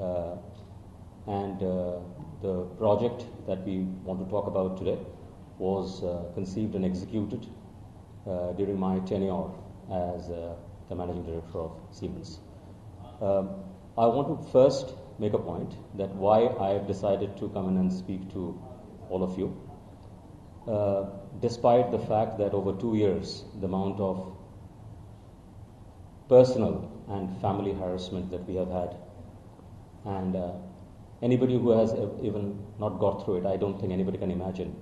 Uh, and the project that we want to talk about today was conceived and executed during my tenure as the Managing Director of Siemens. I want to first make a point that why I have decided to come in and speak to all of you, despite the fact that over 2 years the amount of personal and family harassment that we have had, and anybody who has even not got through it, I don't think anybody can imagine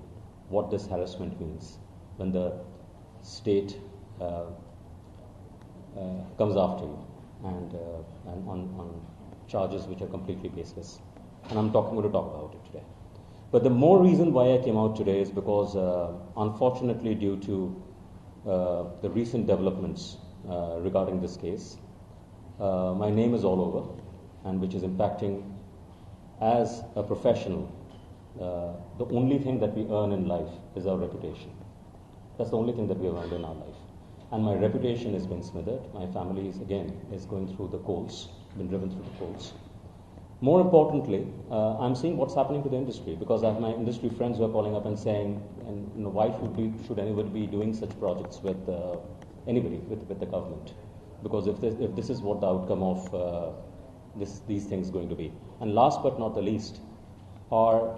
what this harassment means when the state comes after you and on charges which are completely baseless. And I'm going to talk about it today. But the more reason why I came out today is because, unfortunately, due to the recent developments regarding this case, my name is all over, and which is impacting as a professional. The only thing that we earn in life is our reputation. That's the only thing that we have earned in our life. And my reputation has been smothered. My family is going through the coals, been driven through the coals. More importantly, I'm seeing what's happening to the industry, because I have my industry friends who are calling up and saying, and why should anybody be doing such projects with anybody, with the government? Because if this is what the outcome of these things going to be. And last but not the least are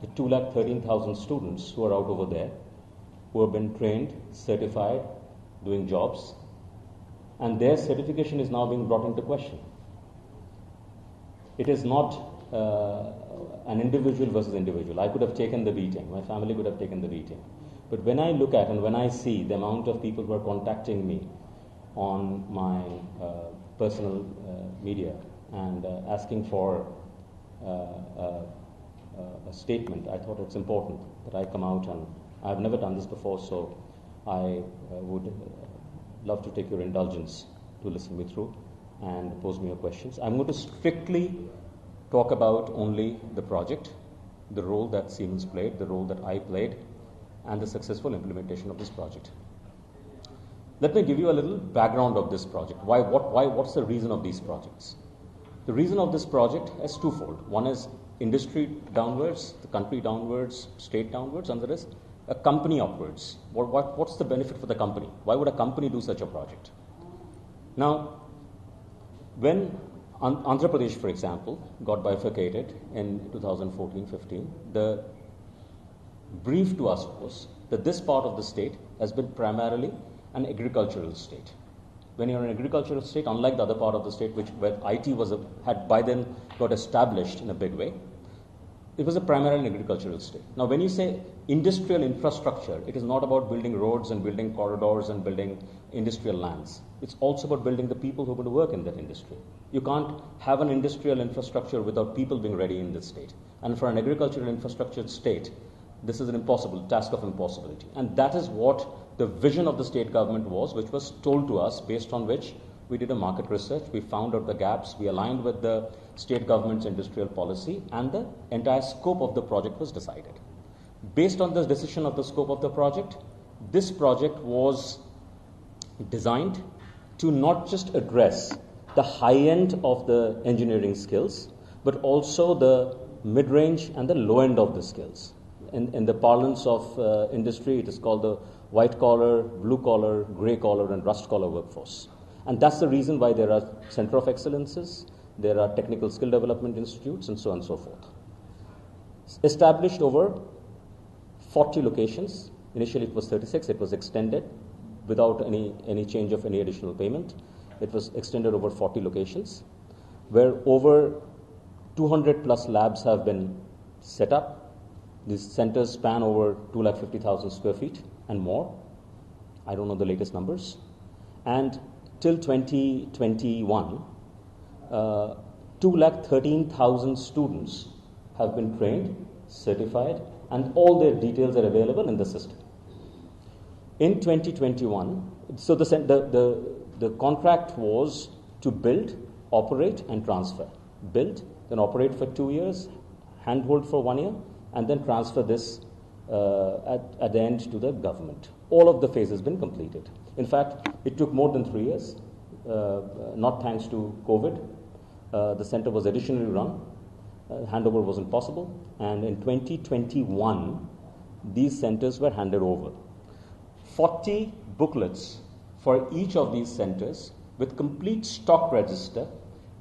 the 213,000 students who are out over there, who have been trained, certified, doing jobs, and their certification is now being brought into question. It is not an individual versus individual. I could have taken the beating. My family could have taken the beating. But when I look at and when I see the amount of people who are contacting me on my personal media and asking for a statement, I thought it's important that I come out, and I've never done this before, so I would love to take your indulgence to listen me through and pose me your questions. I'm going to strictly talk about only the project, the role that Siemens played, the role that I played, and the successful implementation of this project. Let me give you a little background of this project. What's the reason of these projects? The reason of this project is twofold. One is industry downwards, the country downwards, state downwards, and there is a company upwards. What's the benefit for the company? Why would a company do such a project? Now, when Andhra Pradesh, for example, got bifurcated in 2014-15, the brief to us was that this part of the state has been primarily an agricultural state. When you're an agricultural state, unlike the other part of the state, where IT had by then got established in a big way, it was a primarily agricultural state. Now, when you say industrial infrastructure, it is not about building roads and building corridors and building industrial lands. It's also about building the people who are going to work in that industry. You can't have an industrial infrastructure without people being ready in the state. And for an agricultural infrastructure state, this is an impossible task of impossibility. And that is what the vision of the state government was, which was told to us, based on which we did a market research, we found out the gaps, we aligned with the state government's industrial policy, and the entire scope of the project was decided. Based on this decision of the scope of the project, this project was designed to not just address the high end of the engineering skills, but also the mid-range and the low end of the skills. In the parlance of industry, it is called the white-collar, blue-collar, grey-collar, and rust-collar workforce. And that's the reason why there are Center of Excellences, there are technical skill development institutes, and so on and so forth. Established over 40 locations. Initially it was 36, it was extended without any change of any additional payment. It was extended over 40 locations, where over 200 plus labs have been set up. These centers span over 250,000 square feet and more. I don't know the latest numbers. And till 2021, 213,000 students have been trained, certified, and all their details are available in the system. In 2021, so the contract was to build, operate, and transfer. Build, then operate for 2 years, handhold for 1 year, and then transfer this at the end to the government. All of the phases has been completed. In fact, it took more than 3 years, not thanks to COVID, The center was additionally run. Handover wasn't possible, and in 2021, these centers were handed over. 40 booklets for each of these centers with complete stock register,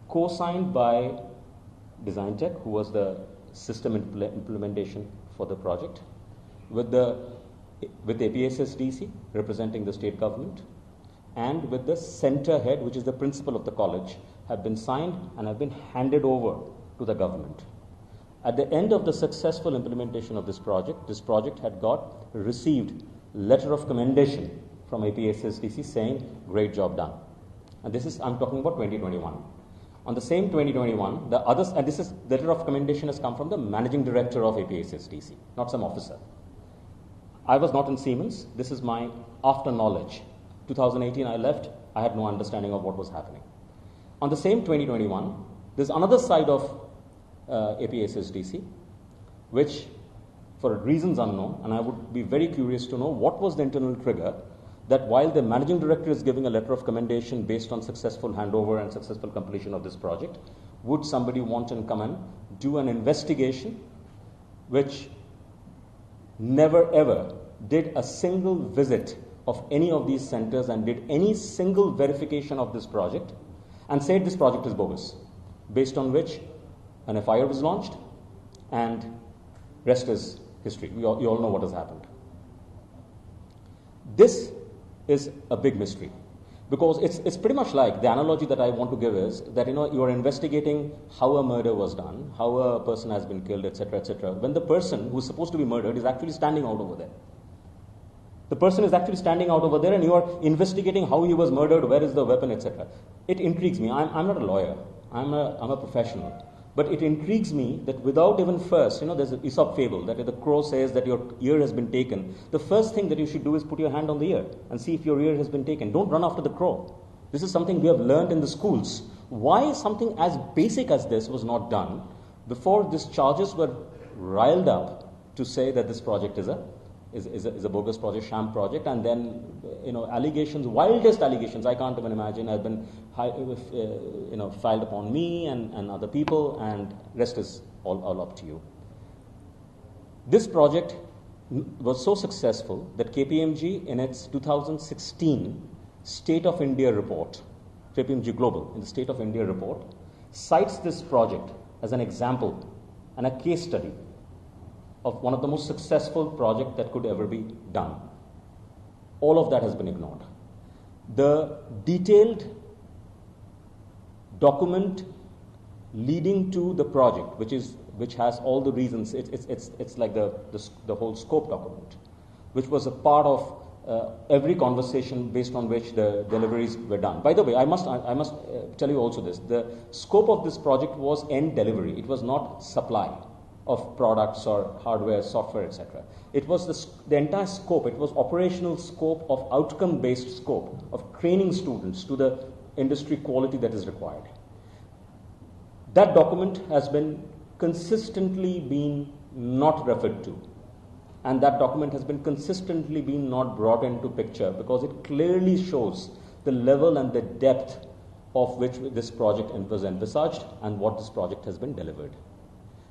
co-signed by Design Tech, who was the system implementation for the project, with APSSDC representing the state government, and with the center head, which is the principal of the college, have been signed and have been handed over to the government. At the end of the successful implementation of this project had received letter of commendation from APSSDC saying, great job done. And this is, I'm talking about 2021. On the same 2021, the letter of commendation has come from the managing director of APSSDC, not some officer. I was not in Siemens. This is my after knowledge. 2018, I left. I had no understanding of what was happening. On the same 2021, there's another side of APSSDC, which, for reasons unknown, and I would be very curious to know what was the internal trigger, that while the managing director is giving a letter of commendation based on successful handover and successful completion of this project, would somebody want to come and do an investigation which never ever did a single visit of any of these centers and did any single verification of this project and said this project is bogus, based on which an FIR was launched, and rest is history. You all know what has happened. This is a big mystery, because it's pretty much like the analogy that I want to give is that you are investigating how a murder was done, how a person has been killed, etc., etc., when the person who is supposed to be murdered is actually standing out over there. The person is actually standing out over there, and you are investigating how he was murdered, where is the weapon, etc. It intrigues me. I'm not a lawyer. I'm a professional. But it intrigues me that without even first, there's an Aesop fable that if the crow says that your ear has been taken, the first thing that you should do is put your hand on the ear and see if your ear has been taken. Don't run after the crow. This is something we have learned in the schools. Why something as basic as this was not done before these charges were riled up to say that this project is a bogus project, sham project, and then allegations, wildest allegations I can't even imagine, have been filed upon me and other people, and rest is all up to you. This project was so successful that KPMG, in its 2016 State of India report, KPMG Global in the State of India report, cites this project as an example and a case study of one of the most successful projects that could ever be done. All of that has been ignored. The detailed document leading to the project, which has all the reasons, it's like the whole scope document, which was a part of every conversation based on which the deliveries were done. By the way, I must tell you also this: the scope of this project was end delivery. It was not supply of products or hardware, software, etc. It was the entire scope. It was operational scope of outcome-based scope of training students to the industry quality that is required. That document has been consistently been not referred to, and that document has been consistently been not brought into picture, because it clearly shows the level and the depth of which this project was envisaged and what this project has been delivered.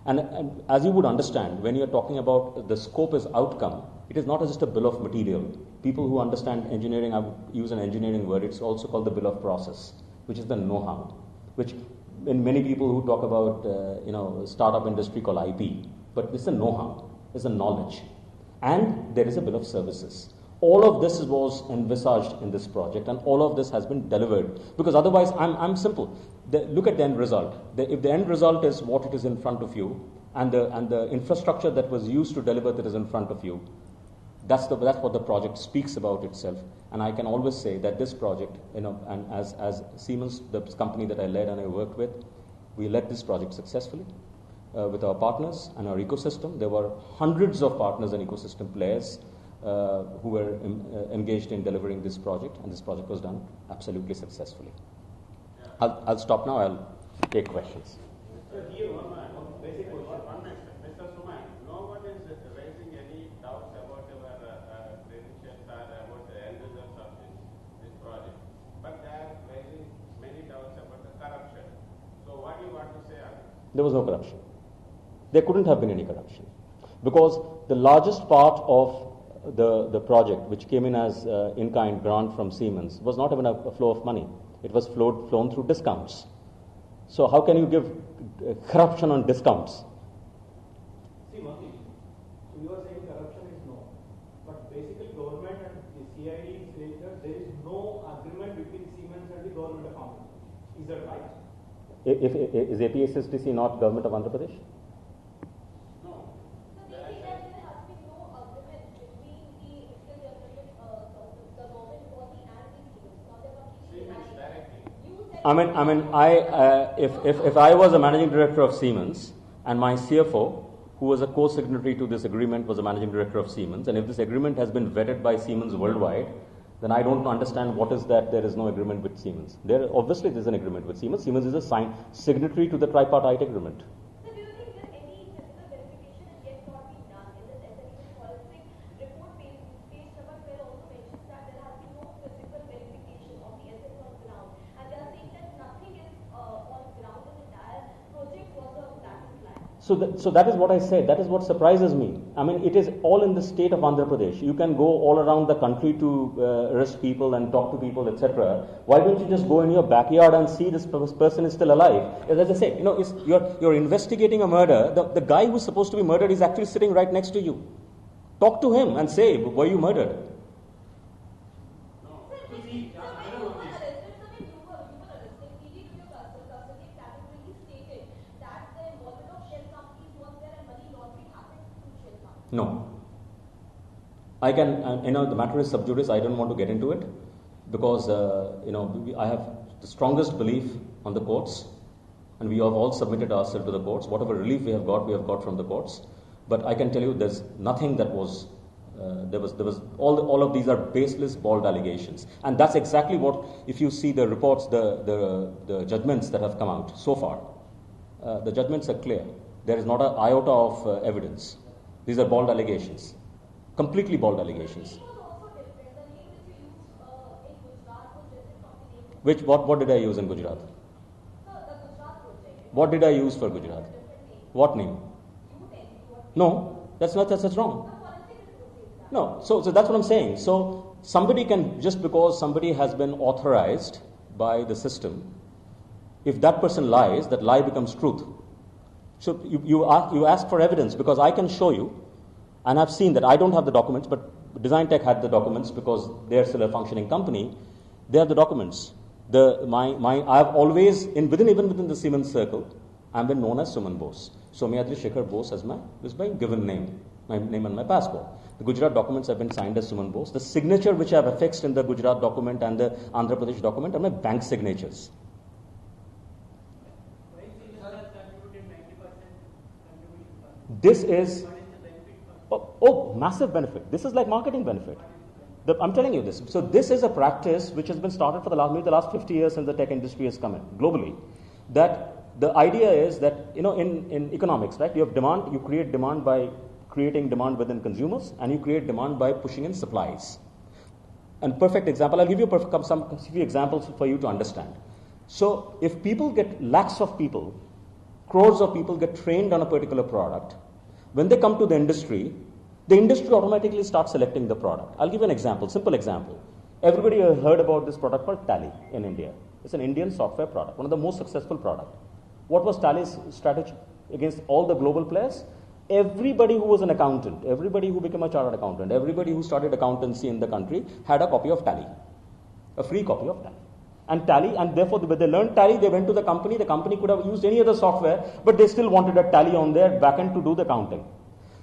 And as you would understand, when you're talking about the scope as outcome, it is not just a bill of material. People who understand engineering, I would use an engineering word, it's also called the bill of process, which is the know-how, which in many people who talk about, startup industry call IP, but it's a know-how, it's a knowledge. And there is a bill of services. All of this was envisaged in this project, and all of this has been delivered. Because otherwise, I'm simple. Look at the end result. If the end result is what it is in front of you, and the infrastructure that was used to deliver that is in front of you, that's what the project speaks about itself. And I can always say that this project, and as Siemens, the company that I led and I worked with, we led this project successfully with our partners and our ecosystem. There were hundreds of partners and ecosystem players who were engaged in delivering this project, and this project was done absolutely successfully. I'll stop now. I'll take questions. So here one basic question. Mr. Suman, no one is raising any doubts about our credentials or about the end results of this project, but they are raising many doubts about the corruption. So what There was no corruption. There couldn't have been any corruption. Because the largest part of the project, which came in as in-kind grant from Siemens, was not even a flow of money. It was flown through discounts. So how can you give corruption on discounts? See, one thing. So you are saying corruption is no. But basically government and the CID is saying that there is no agreement between Siemens and the government of Andhra Pradesh. Is that right? Is APSSTC not government of Andhra Pradesh? No. So they say that there has been no agreement between the government body and the Siemens. Now they are completely Siemens directly. You said If I was a managing director of Siemens and my CFO, who was a co-signatory to this agreement, was a managing director of Siemens, and if this agreement has been vetted by Siemens worldwide, then I don't understand what is that there is no agreement with Siemens. Obviously there's an agreement with Siemens. Siemens is a signatory to the tripartite agreement. So do you think that any physical verification has yet not been done in this SME forensic report page number 12 also mentions that there has been no physical verification of the assets on ground, and they are saying that nothing is on ground. The entire project was a black and black. So that is what I said. That is what surprises me. I mean, it is all in the state of Andhra Pradesh. You can go all around the country to arrest people and talk to people, etc. Why don't you just go in your backyard and see this person is still alive? As I said, you're investigating a murder. The guy who's supposed to be murdered is actually sitting right next to you. Talk to him and say, were you murdered? No. I can, the matter is sub judice. I don't want to get into it because, I have the strongest belief on the courts, and we have all submitted ourselves to the courts. Whatever relief we have got from the courts. But I can tell you there's nothing that was, there was all of these are baseless, bald allegations. And that's exactly what, if you see the reports, the judgments that have come out so far, the judgments are clear. There is not an iota of evidence. These are bald allegations, completely bald allegations. What did I use in Gujarat? What did I use for Gujarat? What name? No, that's wrong. No, so that's what I'm saying. So somebody can, just because somebody has been authorized by the system, if that person lies, that lie becomes truth. So you ask for evidence because I can show you, and I've seen that. I don't have the documents, but Design Tech had the documents because they're still a functioning company. They have the documents. I've always even within the Siemens circle, I've been known as Suman Bose. Somyadri Shekhar Bose is my given name, my name on my passport. The Gujarat documents have been signed as Suman Bose. The signature which I have affixed in the Gujarat document and the Andhra Pradesh document are my bank signatures. This is massive benefit. This is like marketing benefit. I'm telling you this. So this is a practice which has been started for the last 50 years since the tech industry has come in globally. That the idea is that in economics, right? You have demand. You create demand by creating demand within consumers, and you create demand by pushing in supplies. And perfect example. I'll give you some few examples for you to understand. So if people lakhs of people, crores of people get trained on a particular product, when they come to the industry automatically starts selecting the product. I'll give you an example, simple example. Everybody has heard about this product called Tally in India. It's an Indian software product, one of the most successful products. What was Tally's strategy against all the global players? Everybody who was an accountant, everybody who became a chartered accountant, everybody who started accountancy in the country had a copy of Tally, a free copy of Tally. And therefore when they learned Tally, they went to the company could have used any other software, but they still wanted a Tally on their backend to do the accounting.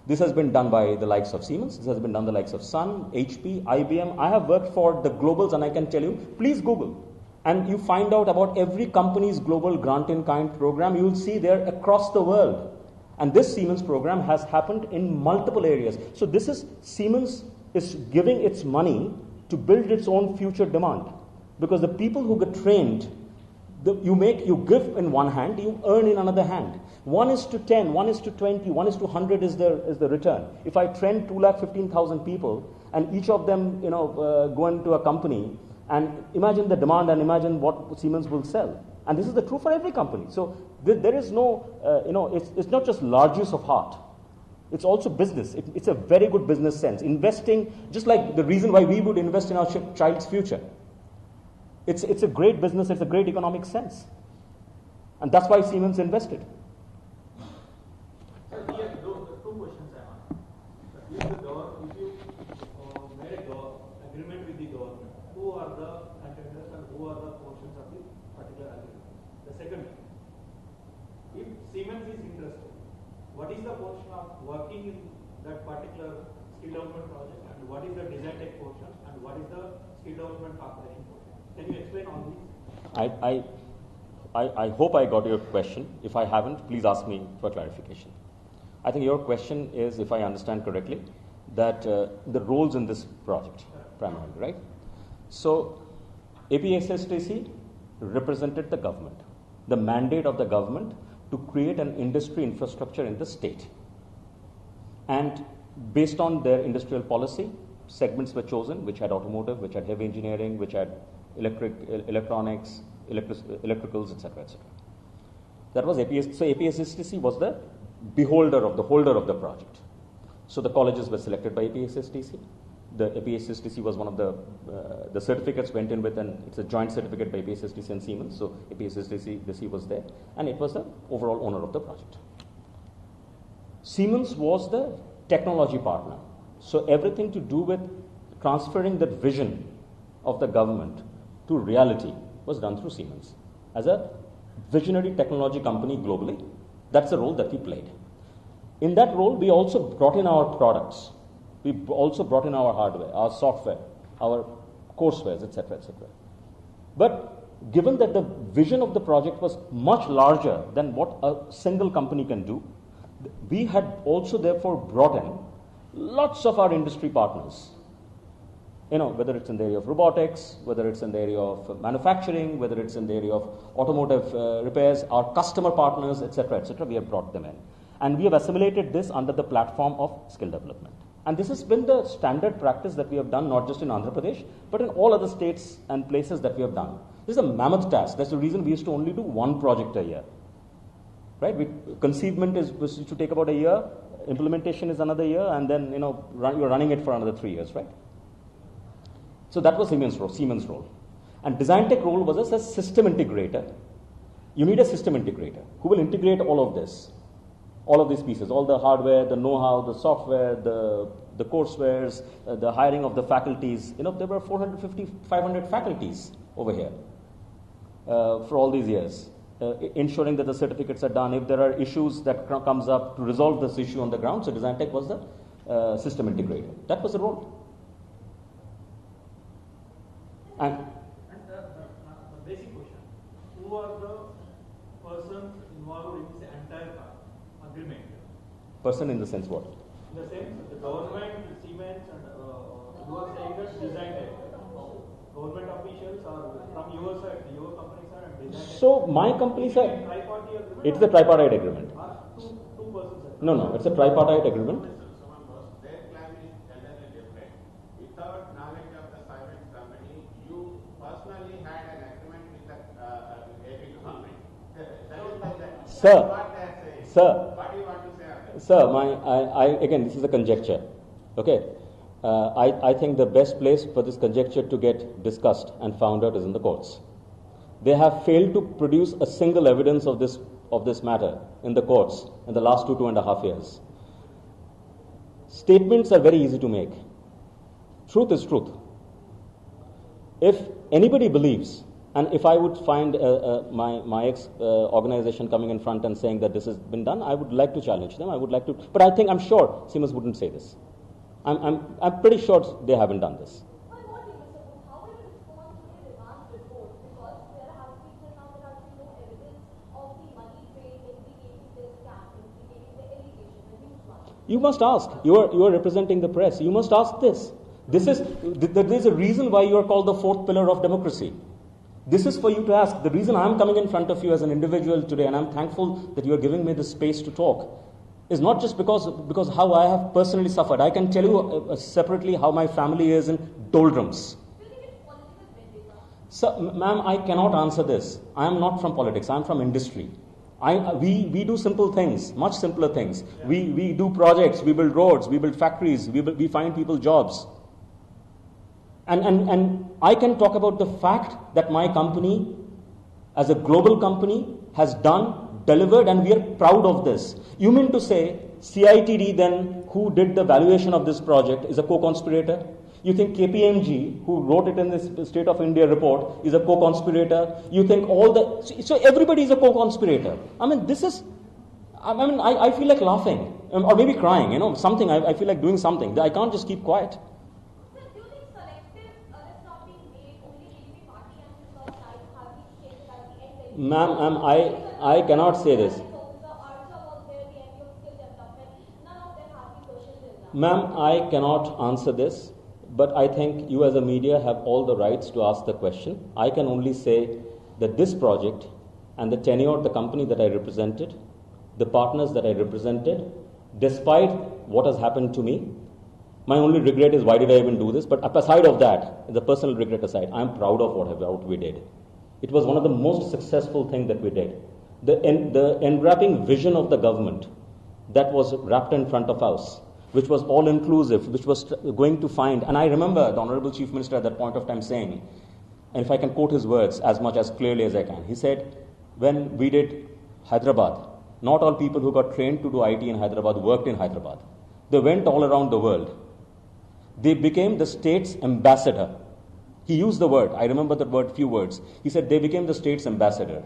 This has been done by the likes of Siemens, this has been done by the likes of Sun, HP, IBM. I have worked for the globals, and I can tell you, please Google. And you find out about every company's global grant-in-kind program, you will see there across the world. And this Siemens program has happened in multiple areas. So this is, Siemens is giving its money to build its own future demand. Because the people who get trained, you give in one hand, you earn in another hand. 1:10, 1:20, 1:100 is the return. If I train 2,15,000 people, and each of them go into a company, and imagine the demand and imagine what Siemens will sell. And this is the true for every company. So There is no, it's not just large use of heart. It's also business. It's a very good business sense. Investing, just like the reason why we would invest in our child's future. It's a great business, it's a great economic sense. And that's why Siemens invested. Sir, here, two questions I have. If you made a agreement with the government, who are the contenders and who are the portions of the particular agreement? The second, if Siemens is interested, what is the portion of working in that particular skill development project, and what is the design tech portion, and what is the skill development corporation portion? Can you explain all these? I hope I got your question. If I haven't, please ask me for clarification. I think your question is, if I understand correctly, that the roles in this project, primarily, right? So, APSSTC represented the government, the mandate of the government to create an industry infrastructure in the state. And based on their industrial policy, segments were chosen which had automotive, which had heavy engineering, which had electronics, electricals, etc., etc. That was APS. So APSSTC was the holder of the project. So the colleges were selected by APSSTC. The APSSTC was one of the certificates went in with, and it's a joint certificate by APSSTC and Siemens. So APSSTC was there, and it was the overall owner of the project. Siemens was the technology partner. So everything to do with transferring that vision of the government to reality was done through Siemens. As a visionary technology company globally, that's the role that we played. In that role, we also brought in our products. We also brought in our hardware, our software, our coursewares, etc., etc. But given that the vision of the project was much larger than what a single company can do, we had also therefore brought in lots of our industry partners. Whether it's in the area of robotics, whether it's in the area of manufacturing, whether it's in the area of automotive repairs, our customer partners, etc., etc., we have brought them in. And we have assimilated this under the platform of skill development. And this has been the standard practice that we have done, not just in Andhra Pradesh, but in all other states and places that we have done. This is a mammoth task. That's the reason we used to only do one project a year. Right? Conceivement was to take about a year, implementation is another year, and then you're running it for another 3 years, right? So that was Siemens' role. And design tech role was as a system integrator. You need a system integrator who will integrate all of this, all of these pieces, all the hardware, the know-how, the software, the coursewares, the hiring of the faculties. There were 450, 500 faculties over here for all these years, ensuring that the certificates are done. If there are issues that comes up, to resolve this issue on the ground, so design tech was the system integrator. That was the role. And the basic question, who are the persons involved in this entire agreement? Person in the sense what? In the sense, the government, Siemens, and you are saying that design tech. Government officials are from your side, your company side, and design tech. So my company side, it's a tripartite agreement. Two persons. No, it's a tripartite agreement. Their claim is entirely different. Without knowledge of the Siemens company, you personally had an agreement with the APU company. Sir, What they are saying. sir, What do you want to say on that? sir, again, this is a conjecture. Okay, I think the best place for this conjecture to get discussed and found out is in the courts. They have failed to produce a single evidence of this matter in the courts in the last 2.5 years. Statements are very easy to make. Truth is truth. If anybody believes, and if I would find my ex-organization coming in front and saying that this has been done, I would like to challenge them. But I'm sure Siemens wouldn't say this. I'm pretty sure they haven't done this. Well, what do you, Mr. Booth, how will you respond to the demand report? Because there has been till now there has been no evidence of the money paid implicating this scam, implicating the allegation, the news one. You must ask. You are representing the press. You must ask this. There is a reason why you are called the fourth pillar of democracy. This is for you to ask. The reason I am coming in front of you as an individual today, and I'm thankful that you are giving me the space to talk, is not just because how I have personally suffered. I can tell you separately how my family is in doldrums. Do you think it's political vendetta? So, ma'am, I cannot answer this. I am not from politics. I am from industry. We do simple things, much simpler things. We do projects, we build roads, we build factories, we find people jobs. And I can talk about the fact that my company, as a global company, has delivered, and we are proud of this. You mean to say CITD then, who did the valuation of this project, is a co-conspirator? You think KPMG, who wrote it in this State of India report, is a co-conspirator? You think so everybody is a co-conspirator. I mean, I feel like laughing, or maybe crying, something. I feel like doing something. I can't just keep quiet. Sir, do you think selective arrests not being made, only BJP party and the side have been stated at the end? Ma'am, I cannot say this. Ma'am, I cannot answer this, but I think you as a media have all the rights to ask the question. I can only say that this project and the tenure of the company that I represented, the partners that I represented, despite what has happened to me, my only regret is, why did I even do this? But aside of that, the personal regret aside, I am proud of what we did. It was one of the most successful things that we did. The enwrapping vision of the government that was wrapped in front of us, which was all-inclusive, which was going to find, and I remember the Honorable Chief Minister at that point of time saying, and if I can quote his words as much as clearly as I can, he said, when we did Hyderabad, not all people who got trained to do IT in Hyderabad worked in Hyderabad. They went all around the world. They became the state's ambassador. He used the word, I remember that word, few words. He said they became the state's ambassador.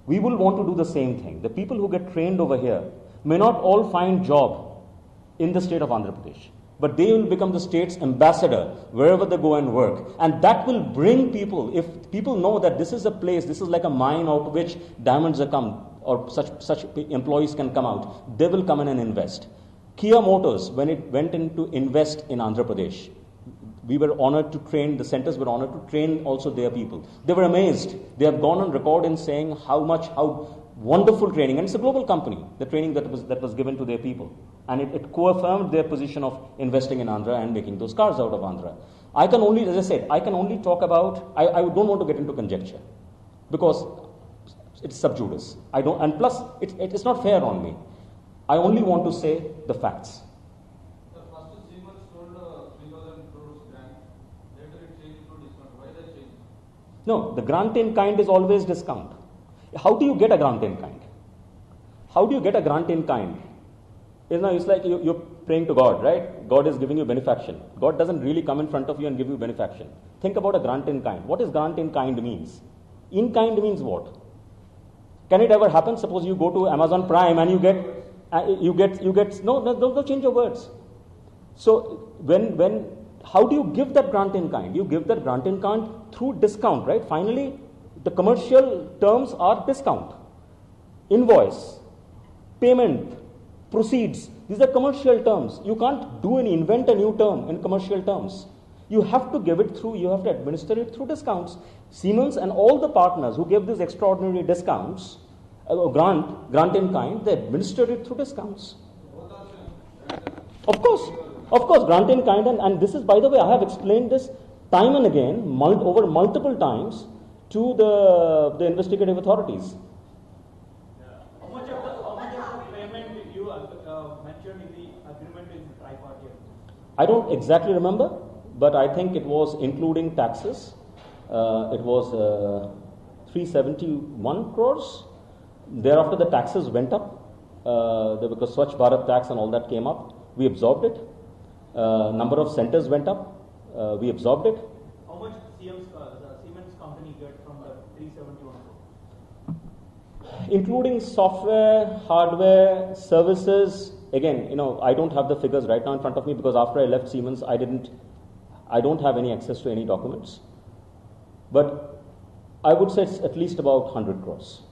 We will want to do the same thing. The people who get trained over here may not all find job in the state of Andhra Pradesh, but they will become the state's ambassador wherever they go and work. And that will bring people, if people know that this is a place, this is like a mine out of which diamonds are come, or such employees can come out, they will come in and invest. Kia Motors, when it went in to invest in Andhra Pradesh, we were honored to train, the centers were honored to train also their people. They were amazed. They have gone on record in saying how wonderful training, and it's a global company, the training that was given to their people. And it co-affirmed their position of investing in Andhra and making those cars out of Andhra. I can only, as I said, I can only talk about, I don't want to get into conjecture, because it's sub judice. And plus, it's not fair on me. I only want to say the facts. The first 3 months told 3,000 crores grant, later it changed to discount. Why that change? No, the grant in kind is always discount. How do you get a grant in kind? How do you get a grant in kind? It's like you're praying to God, right? God is giving you benefaction. God doesn't really come in front of you and give you benefaction. Think about a grant in kind. What is grant in kind means? In kind means what? Can it ever happen? Suppose you go to Amazon Prime and you get no change your words. So how do you give that grant in kind? You give that grant in kind through discount, right? Finally, the commercial terms are discount, invoice, payment, proceeds. These are commercial terms. You can't invent a new term in commercial terms. You have to give it through, you have to administer it through discounts. Siemens and all the partners who give these extraordinary discounts, grant in kind, they administered it through discounts. Of course, grant in kind, and this is, by the way, I have explained this time and again, over multiple times, to the investigative authorities. How much of the payment you mentioned in the agreement is tripartite? I don't exactly remember, but I think it was including taxes. It was 371 crores. Thereafter, the taxes went up because Swachh Bharat tax and all that came up. We absorbed it. Number of centers went up. We absorbed it. How much Siemens company get from the 371 crore? Including software, hardware, services. Again, I don't have the figures right now in front of me, because after I left Siemens, I don't have any access to any documents. But I would say it's at least about 100 crores.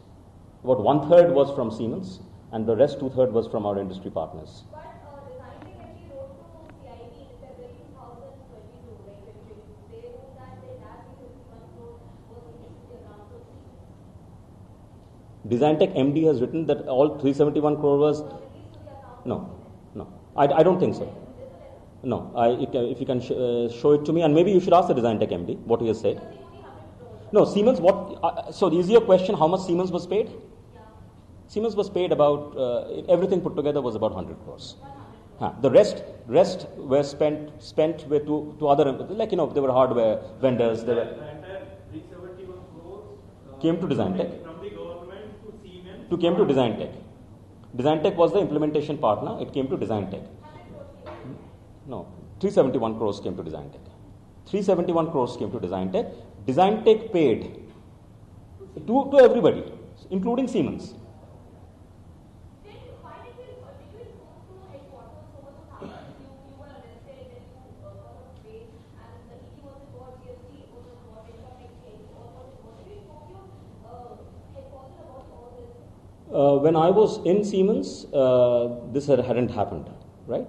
About 1/3 was from Siemens, and the rest 2/3 was from our industry partners. But designing when we wrote to CID in February 2022, they wrote that the entire 351 crore was released to the account of Siemens. Designtech MD has written that all 371 crore was... No. I don't think so. No. If you can show it to me, and maybe you should ask the Designtech MD what he has said. No, Siemens, what... so is your question how much Siemens was paid? Siemens was paid about, everything put together was about 100 crores. The rest were spent with to other, like, they were hardware vendors. They The were, entire 371 crores came to Design Tech. from the government to Siemens. Came to Design Tech. Design Tech was the implementation partner. It came to Design Tech. No, 371 crores came to Design Tech. 371 crores came to Design Tech. Design Tech paid to everybody, including Siemens. When I was in Siemens, this hadn't happened, right?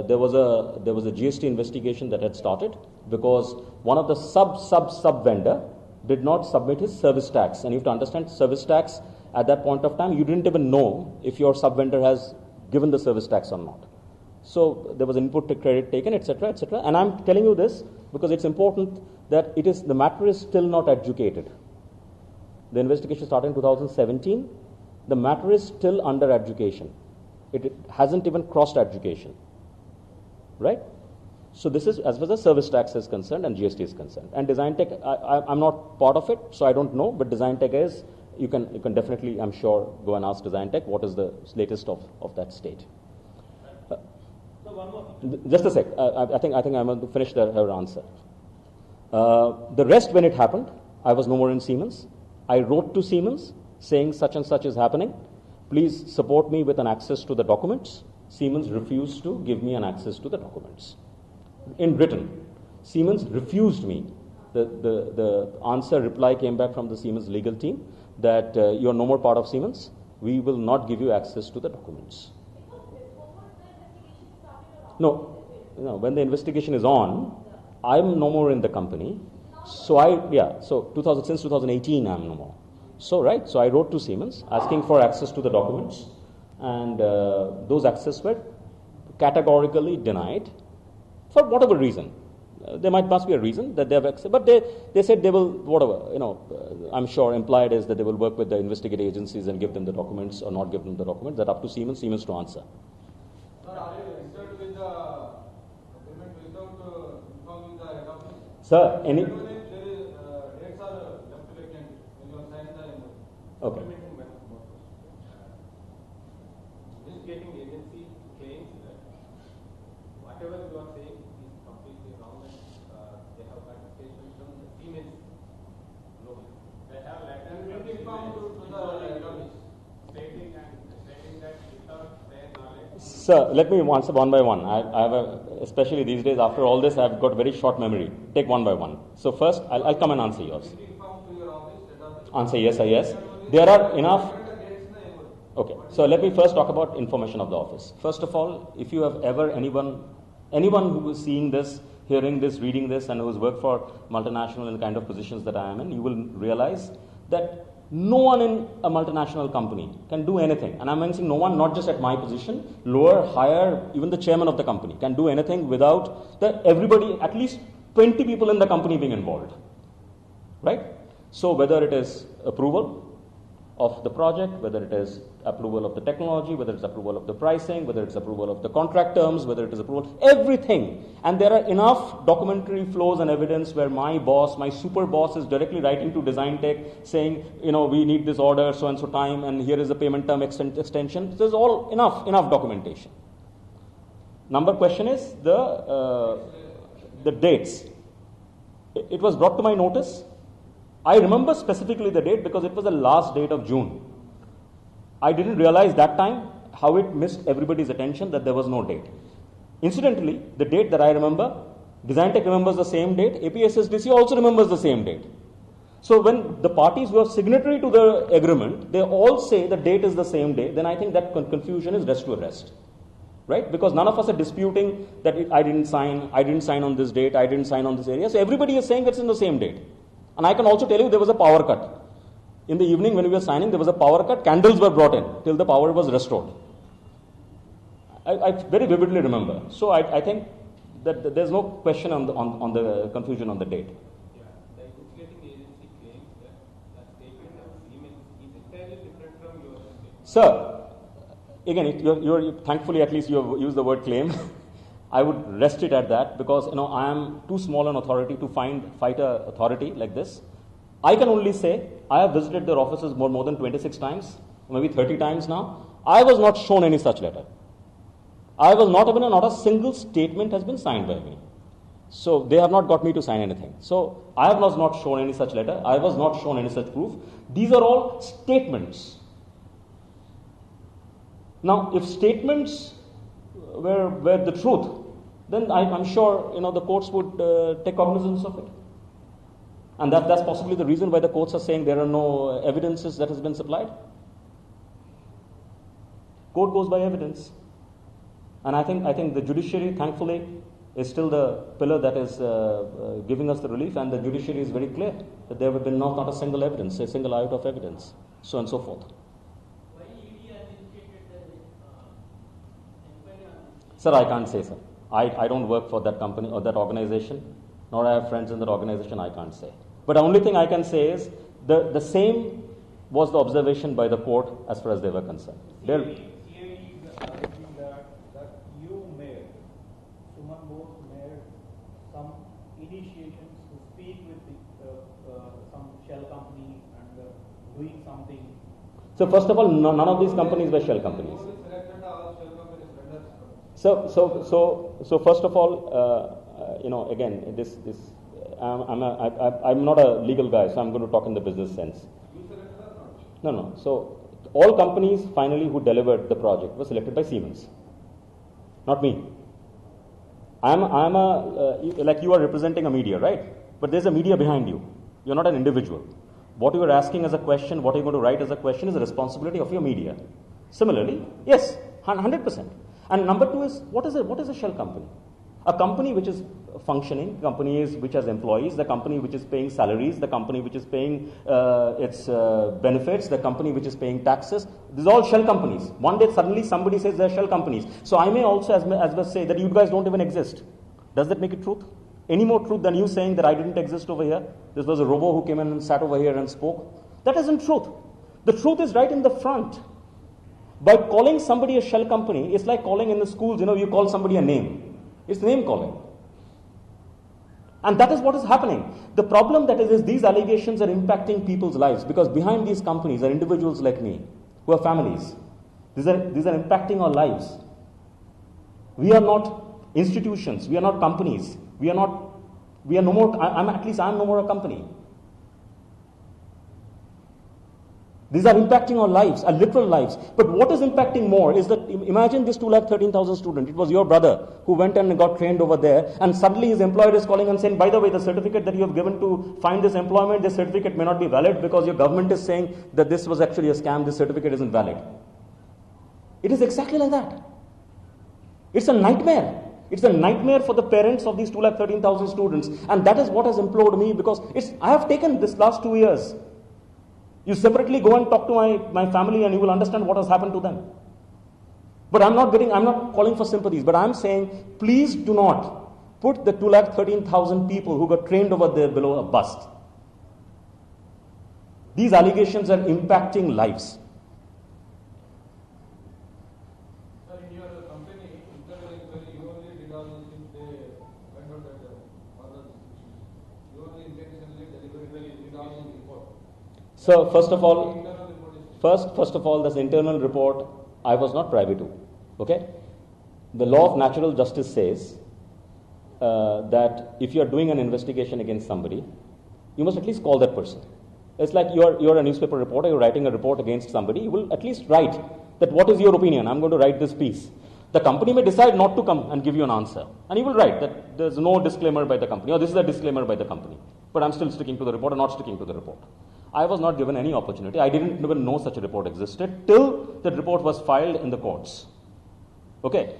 There was a GST investigation that had started because one of the sub vendor did not submit his service tax, and you have to understand service tax at that point of time you didn't even know if your sub vendor has given the service tax or not. So there was input to credit taken, etc., etc. And I'm telling you this because it's important that the matter is still not adjudicated. The investigation started in 2017. The matter is still under adjudication. It hasn't even crossed adjudication, right? So this is as far as the service tax is concerned and GST is concerned. And Design Tech, I'm not part of it, so I don't know. But Design Tech is, you can definitely, I'm sure, go and ask Design Tech what is the latest of that state. So one more thing. Just a sec. I think I'm going to finish her answer. The rest, when it happened, I was no more in Siemens. I wrote to Siemens saying such and such is happening. Please support me with an access to the documents. Siemens refused to give me an access to the documents. In written, Siemens refused me. The answer reply came back from the Siemens legal team that you are no more part of Siemens. We will not give you access to the documents. No, when the investigation is on, I'm no more in the company. So since 2018 I'm no more. So I wrote to Siemens asking for access to the documents, and those access were categorically denied for whatever reason. There must be a reason that they have access, but they said they will, whatever, I'm sure implied is that they will work with the investigative agencies and give them the documents or not give them the documents. That up to Siemens to answer. Sir, are you registered with the agreement without informing the head office? Sir, any... Dates are left vacant when you sign the Okay. Investigating agency claims that whatever you are saying is completely wrong, and they have participation from the Siemens global. They have letters And from will be informed to the head office. stating that without their knowledge. Sir, let me answer one by one. I have especially these days, after all this, I've got very short memory. Take one by one. So first, I'll come and answer yours. Will be informed to your office, head office. Answer yes. There are enough. Okay, so let me first talk about information of the office. First of all, if you have ever anyone who is seeing this, hearing this, reading this, and who has worked for multinational and kind of positions that I am in, you will realize that no one in a multinational company can do anything. And I'm mentioning no one, not just at my position, lower, higher, even the chairman of the company can do anything without everybody, at least 20 people in the company being involved. Right? So whether it is approval of the project, whether it is approval of the technology, whether it's approval of the pricing, whether it's approval of the contract terms, whether it is approval, everything. And there are enough documentary flows and evidence where my boss, my super boss, is directly writing to Design Tech saying, we need this order so and so time, and here is the payment term extension. There's all enough documentation. Number question is the dates. It was brought to my notice. I remember specifically the date because it was the last date of June. I didn't realize that time how it missed everybody's attention that there was no date. Incidentally, the date that I remember, Design Tech remembers the same date, APSSDC also remembers the same date. So when the parties who are signatory to the agreement, they all say the date is the same day, then I think that confusion is rest to rest. Right? Because none of us are disputing that I didn't sign on this date, I didn't sign on this area. So everybody is saying it's in the same date. And I can also tell you there was a power cut. In the evening when we were signing, there was a power cut. Candles were brought in till the power was restored. I very vividly remember. So I think that there's no question on the confusion on the date. Yeah, the investigating agency claims that the statement of Siemens is entirely different from your statement. Sir, again, thankfully at least you have used the word claim. I would rest it at that because I am too small an authority to fight a authority like this. I can only say I have visited their offices more than 26 times, maybe 30 times now. I was not shown any such letter. Not a single statement has been signed by me. So they have not got me to sign anything. So I was not shown any such letter. I was not shown any such proof. These are all statements. Now, if statements were the truth, then I'm sure the courts would take cognizance of it. And that's possibly the reason why the courts are saying there are no evidences that has been supplied. Court goes by evidence. And I think the judiciary, thankfully, is still the pillar that is giving us the relief, and the judiciary is very clear that there have been not a single evidence, a single iota of evidence, so on and so forth. Why ED has indicated that inquiry on this? Sir, I can't say, sir. I don't work for that company or that organization, nor I have friends in that organization, I can't say. But the only thing I can say is the same was the observation by the court as far as they were concerned. CID is arguing that you made, Suman Bose made some initiations to speak with some shell company and doing something. So first of all, none of these companies were shell companies. So first of all, again, this I'm not a legal guy, so I'm going to talk in the business sense. No. So all companies finally who delivered the project were selected by Siemens, not me. I'm like you are representing a media, right? But there's a media behind you. You're not an individual. What you are asking as a question, what you're going to write as a question is the responsibility of your media. Similarly, yes, 100%. And number two is, what is a shell company? A company which is functioning, companies which has employees, the company which is paying salaries, the company which is paying its benefits, the company which is paying taxes. These are all shell companies. One day suddenly somebody says they're shell companies. So I may also as well say that you guys don't even exist. Does that make it truth? Any more truth than you saying that I didn't exist over here? This was a robo who came in and sat over here and spoke. That isn't truth. The truth is right in the front. By calling somebody a shell company, it's like calling in the schools, you call somebody a name. It's name calling. And that is what is happening. The problem that is these allegations are impacting people's lives because behind these companies are individuals like me who have families. These are impacting our lives. We are not institutions. We are not companies. We are no more, I'm no more a company. These are impacting our lives, our literal lives. But what is impacting more is that, imagine this 213,000 student. It was your brother who went and got trained over there, and suddenly his employer is calling and saying, by the way, the certificate that you have given to find this employment, this certificate may not be valid because your government is saying that this was actually a scam, this certificate isn't valid. It is exactly like that. It's a nightmare. It's a nightmare for the parents of these 213,000 students. And that is what has implored me because I have taken this last 2 years. You separately go and talk to my family and you will understand what has happened to them. But I'm not calling for sympathies, but I'm saying, please do not put the 213,000 people who got trained over there below a bust. These allegations are impacting lives. Sir, in your company, you only did all these things, they went out at others. You only intentionally, deliberately did all these reports. So first of all, this internal report, I was not privy to. Okay? The law of natural justice says that if you are doing an investigation against somebody, you must at least call that person. It's like you're a newspaper reporter, you're writing a report against somebody, you will at least write that what is your opinion, I'm going to write this piece. The company may decide not to come and give you an answer. And you will write that there's no disclaimer by the company, or this is a disclaimer by the company. But I'm still sticking to the report or not sticking to the report. I was not given any opportunity. I didn't even know such a report existed till the report was filed in the courts. Okay.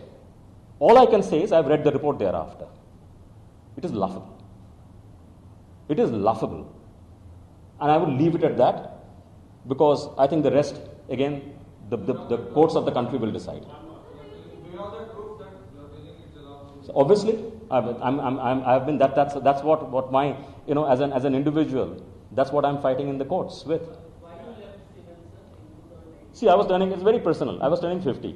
All I can say is I've read the report thereafter. It is laughable. It is laughable. And I will leave it at that because I think the rest, again, the courts of the country will decide. Do you have that proof that you are telling it's a lawsuit? So obviously, I've been that's what my as an individual, that's what I'm fighting in the courts with. Why you left Siemens in 2008? See, I was turning, it's very personal, I was turning 50.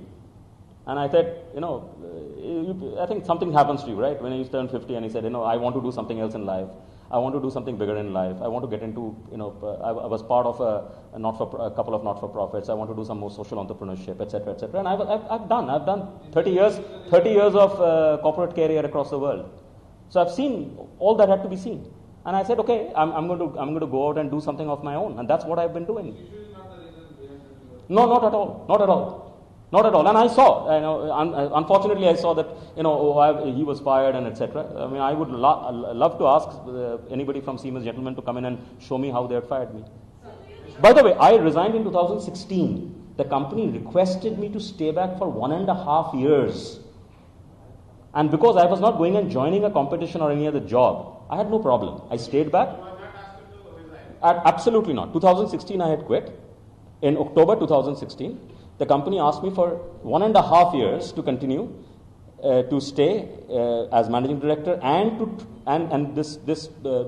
And I said, I think something happens to you, right? When you turn 50 and he said, I want to do something else in life. I want to do something bigger in life. I want to get into, I was part of a couple of not-for-profits. I want to do some more social entrepreneurship, etc., etc. And I've done 30 years of corporate career across the world. So I've seen all that had to be seen. And I said, okay, I'm going to go out and do something of my own. And that's what I've been doing. No, not at all. Not at all. Not at all. And I saw, unfortunately, I saw that, he was fired and etc. I mean, I would love to ask anybody from Siemens, gentlemen, to come in and show me how they had fired me. By the way, I resigned in 2016. The company requested me to stay back for 1.5 years. And because I was not going and joining a competition or any other job, I had no problem. I stayed back. You were not asked to resign? Absolutely not. 2016, I had quit. In October 2016, the company asked me for 1.5 years to continue to stay as managing director and this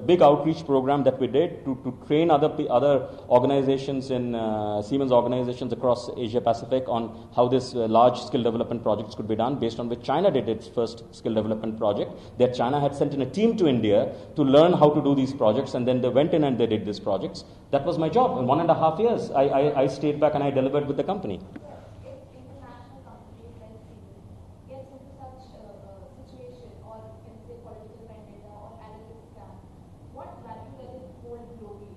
big outreach program that we did to train other organizations in Siemens organizations across Asia Pacific on how this large skill development projects could be done, based on which China did its first skill development project. That China had sent in a team to India to learn how to do these projects, and then they went in and they did these projects. That was my job. In 1.5 years, I stayed back and I delivered with the company. International companies like Siemens gets into such situation, or can say political vendetta or analytics scam, what value does it hold globally?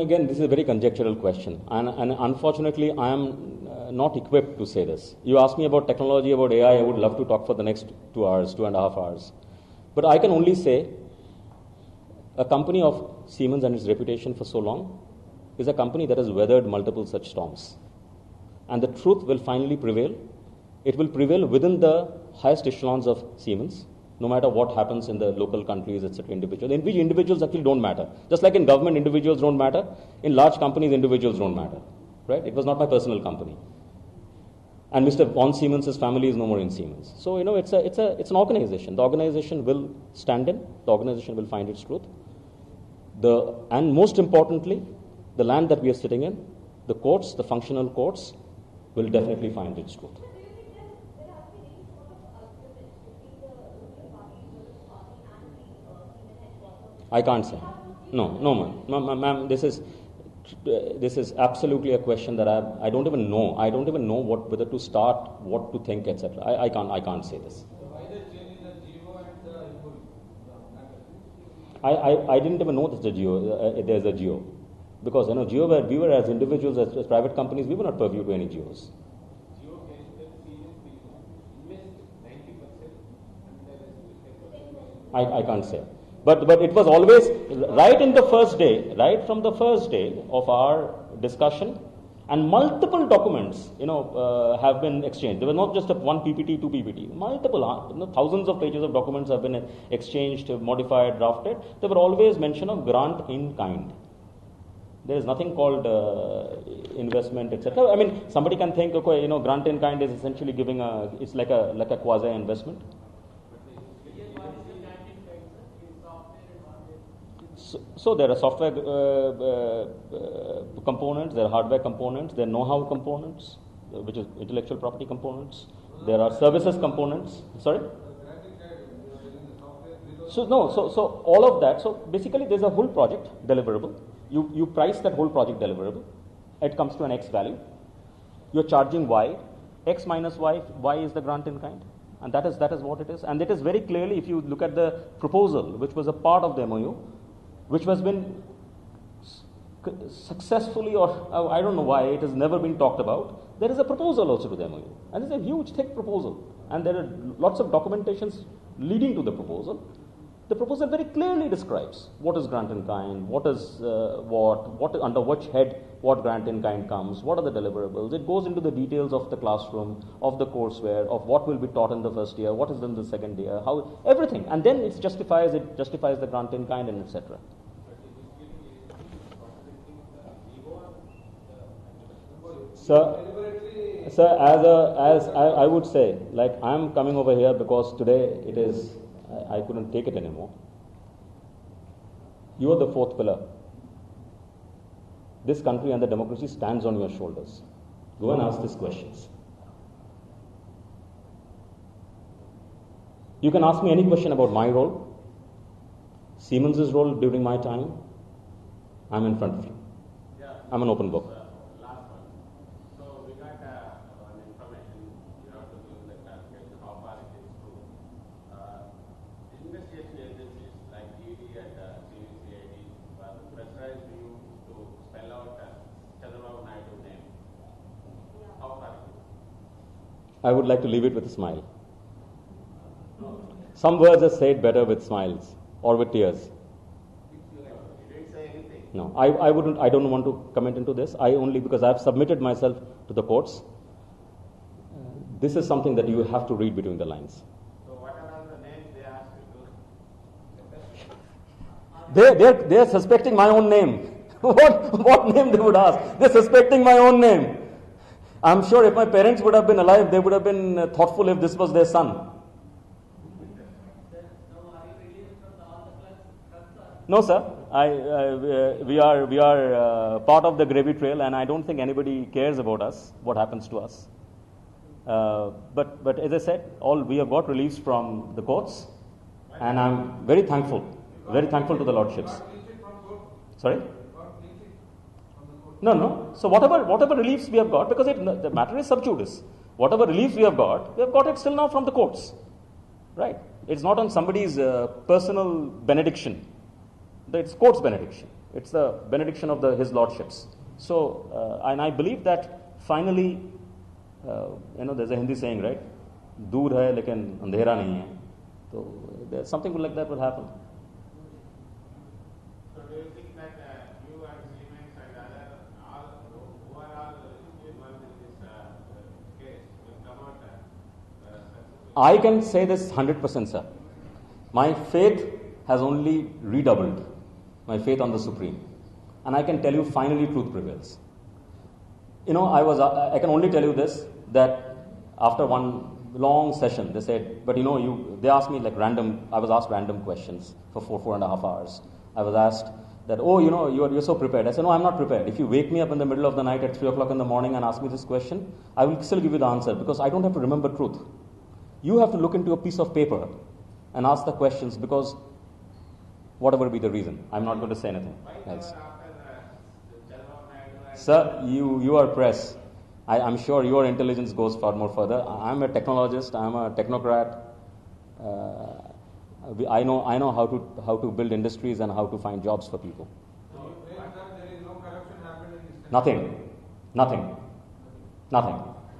Again, this is a very conjectural question, and unfortunately, I am not equipped to say this. You ask me about technology, about AI, I would love to talk for the next 2 hours, 2.5 hours. But I can only say a company of Siemens and its reputation for so long is a company that has weathered multiple such storms. And the truth will finally prevail. It will prevail within the highest echelons of Siemens, no matter what happens in the local countries, etc., individuals. In which individuals actually don't matter. Just like in government, individuals don't matter. In large companies, individuals don't matter. Right? It was not my personal company. And Mr. von Siemens' family is no more in Siemens. So, it's an organization. The organization will stand in. The organization will find its truth. And most importantly, the land that we are sitting in, the courts, the functional courts, will definitely find its truth. Do you think there has been any sort of agreement between the ruling party, Justice Party, and the Siemens headquarters? I can't say. No, ma'am. This is absolutely a question that I don't even know. I don't even know whether to start, what to think, etc. I can't say this. Why they changing the GO and the input? I didn't even know there's a geo. Because we were as individuals, as private companies, we were not purview to any geos. Geo case that Siemens invest 90% and the rest will take. I can't say. But it was always right from the first day of our discussion, and multiple documents, have been exchanged. There was not just one PPT, 2 PPT, multiple, thousands of pages of documents have been exchanged, modified, drafted. There were always mention of grant in kind. There is nothing called investment, etc. I mean, somebody can think, okay, grant in kind is essentially giving it's like a quasi investment. So there are software components, there are hardware components, there are know-how components, which is intellectual property components. There are services components. Sorry. So all of that. So basically, there's a whole project deliverable. You price that whole project deliverable. It comes to an X value. You're charging Y. X minus Y. Y is the grant in kind, and that is what it is. And it is very clearly, if you look at the proposal, which was a part of the MOU, which has been successfully, or I don't know why it has never been talked about. There is a proposal also to the MOU, and it's a huge, thick proposal, and there are lots of documentations leading to the proposal. The proposal very clearly describes what is grant in kind, what is what under which head what grant in kind comes, what are the deliverables. It goes into the details of the classroom, of the courseware, of what will be taught in the first year, what is in the second year, how everything, and then it justifies the grant in kind, and etc. Sir, as I would say, like, I am coming over here because today it is, I couldn't take it anymore. You are the fourth pillar. This country and the democracy stands on your shoulders. Go and ask these questions. You can ask me any question about my role, Siemens' role during my time. I'm in front of you. Yeah. I'm an open book. Last one. So we got one information. You have to give the clarification how far it is true. Investigation agencies like ED and CBCID were pressurized you to spell out Chandrababu Naidu's name. How far it is? I would like to leave it with a smile. Some words are said better with smiles or with tears. You didn't say anything. No, I don't want to comment into this. I only, because I've submitted myself to the courts. This is something that you have to read between the lines. So what are all the names they asked you to? They're suspecting my own name. What name they would ask? They're suspecting my own name. I'm sure if my parents would have been alive, they would have been thoughtful if this was their son. No, sir. We are part of the gravy trail, and I don't think anybody cares about us, what happens to us. But as I said, we have got reliefs from the courts, and I'm very thankful to the lordships. Sorry? No. So whatever reliefs we have got, because the matter is sub judice. Whatever reliefs we have got it still now from the courts, right? It's not on somebody's personal benediction. It's court's benediction. It's the benediction of his lordships. So, and I believe that finally, there's a Hindi saying, right? Dur hai, lekin andhera nahi hai. So, there's something like that will happen. So do you think that you and Siemens and other, who are all involved in this case will come out successful? I can say this 100%, sir. My faith has only redoubled. My faith on the Supreme. And I can tell you, finally, truth prevails. I can only tell you this, that after one long session, they said, but they asked me I was asked random questions for 4.5 hours. I was asked that, you're so prepared. I said, no, I'm not prepared. If you wake me up in the middle of the night at 3 o'clock in the morning and ask me this question, I will still give you the answer, because I don't have to remember truth. You have to look into a piece of paper and ask the questions, because whatever be the reason, I'm not going to say anything else. Sir, you are press. I'm sure your intelligence goes far more further. I'm a technologist. I'm a technocrat. I know how to build industries and how to find jobs for people. So you claim that there is no corruption happened in this country? Nothing.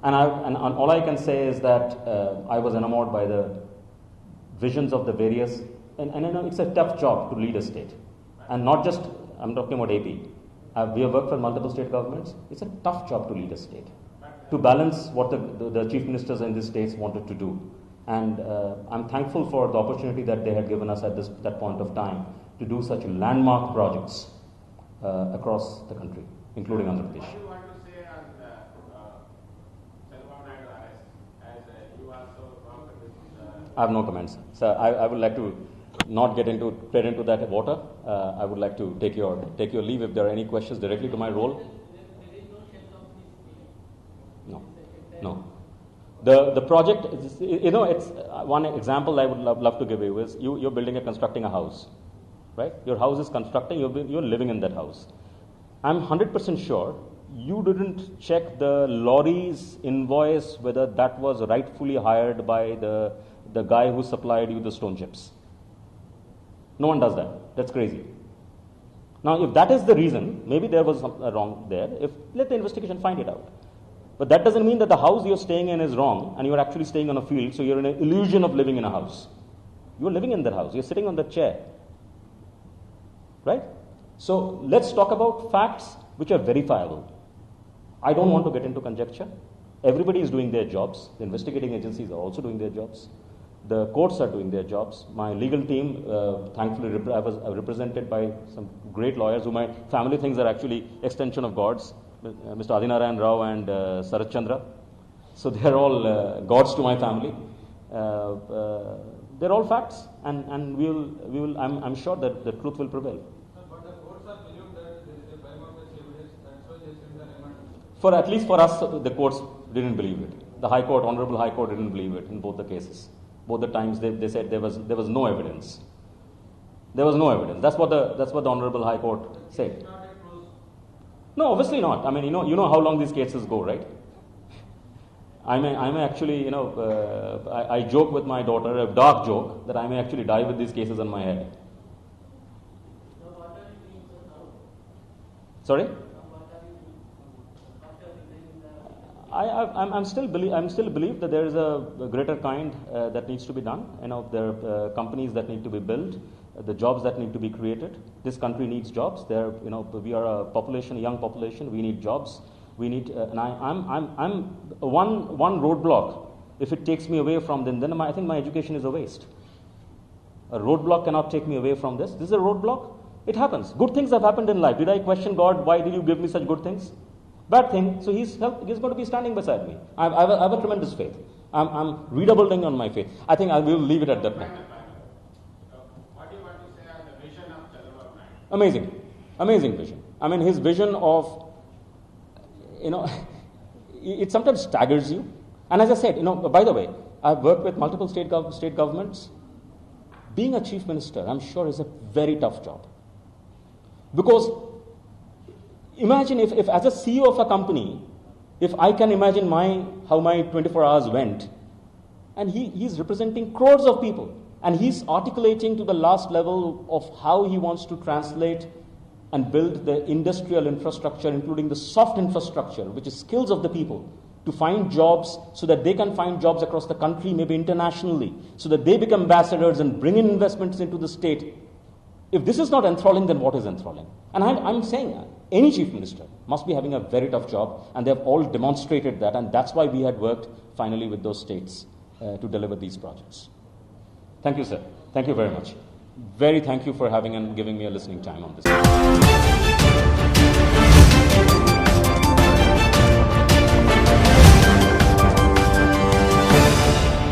And all I can say is that I was enamored by the visions of the various. And it's a tough job to lead a state. And not just, I'm talking about AP. We have worked for multiple state governments. It's a tough job to lead a state. To balance what the chief ministers in these states wanted to do. And I'm thankful for the opportunity that they had given us at that point of time to do such landmark projects across the country, including Andhra Pradesh. What do you want to say on the Chandrababu Naidu arrest, as you also worked with I have no comments. Sir, I would like to not get into that water. I would like to take your leave if there are any questions directly to my role. No. The project, it's one example I would love to give you is you're constructing a house, right? Your house is constructing, you're living in that house. I'm 100% sure you didn't check the lorry's invoice whether that was rightfully hired by the guy who supplied you the stone chips. No one does that. That's crazy. Now, if that is the reason, maybe there was something wrong there. Let the investigation find it out. But that doesn't mean that the house you're staying in is wrong and you're actually staying on a field, so you're in an illusion of living in a house. You're living in that house. You're sitting on the chair. Right? So, let's talk about facts which are verifiable. I don't want to get into conjecture. Everybody is doing their jobs. The investigating agencies are also doing their jobs. The courts are doing their jobs. My legal team, thankfully, I was represented by some great lawyers who my family thinks are actually extension of gods, Mr. Adinarayan Rao and Sarat Chandra. So they are all gods to my family. They're all facts, and I'm sure that the truth will prevail. But the courts are believed that there is a prima facie evidence For at least for us, the courts didn't believe it. The High Court, Honorable High Court, didn't believe it in both the cases. Both the times they said there was no evidence. There was no evidence. That's what the Honorable High Court said. No, obviously not. I mean, you know how long these cases go, right? I may actually, I joke with my daughter, a dark joke, that I may actually die with these cases on my head. Sorry? I'm still believe that there is a greater kind that needs to be done. There are companies that need to be built, the jobs that need to be created. This country needs jobs. We are a population, a young population. We need jobs. We need, and I'm one roadblock. If it takes me away from them, then I think my education is a waste. A roadblock cannot take me away from this. This is a roadblock. It happens. Good things have happened in life. Did I question God? Why did you give me such good things? Bad thing. So he's going to be standing beside me. I have a tremendous faith. I'm redoubling on my faith. I think I will leave it at that point. What do you want to say on the vision of Chandrambabu Naidu? Amazing vision. I mean, his vision of, it sometimes staggers you. And as I said, by the way, I've worked with multiple state governments. Being a chief minister, I'm sure, is a very tough job. Because imagine if as a CEO of a company, if I can imagine how my 24 hours went, and he's representing crores of people, and he's articulating to the last level of how he wants to translate and build the industrial infrastructure, including the soft infrastructure, which is skills of the people, to find jobs so that they can find jobs across the country, maybe internationally, so that they become ambassadors and bring in investments into the state. If this is not enthralling, then what is enthralling? And I'm saying any chief minister must be having a very tough job, and they have all demonstrated that, and that's why we had worked finally with those states to deliver these projects. Thank you, sir. Thank you very much. Very thank you for having and giving me a listening time on this.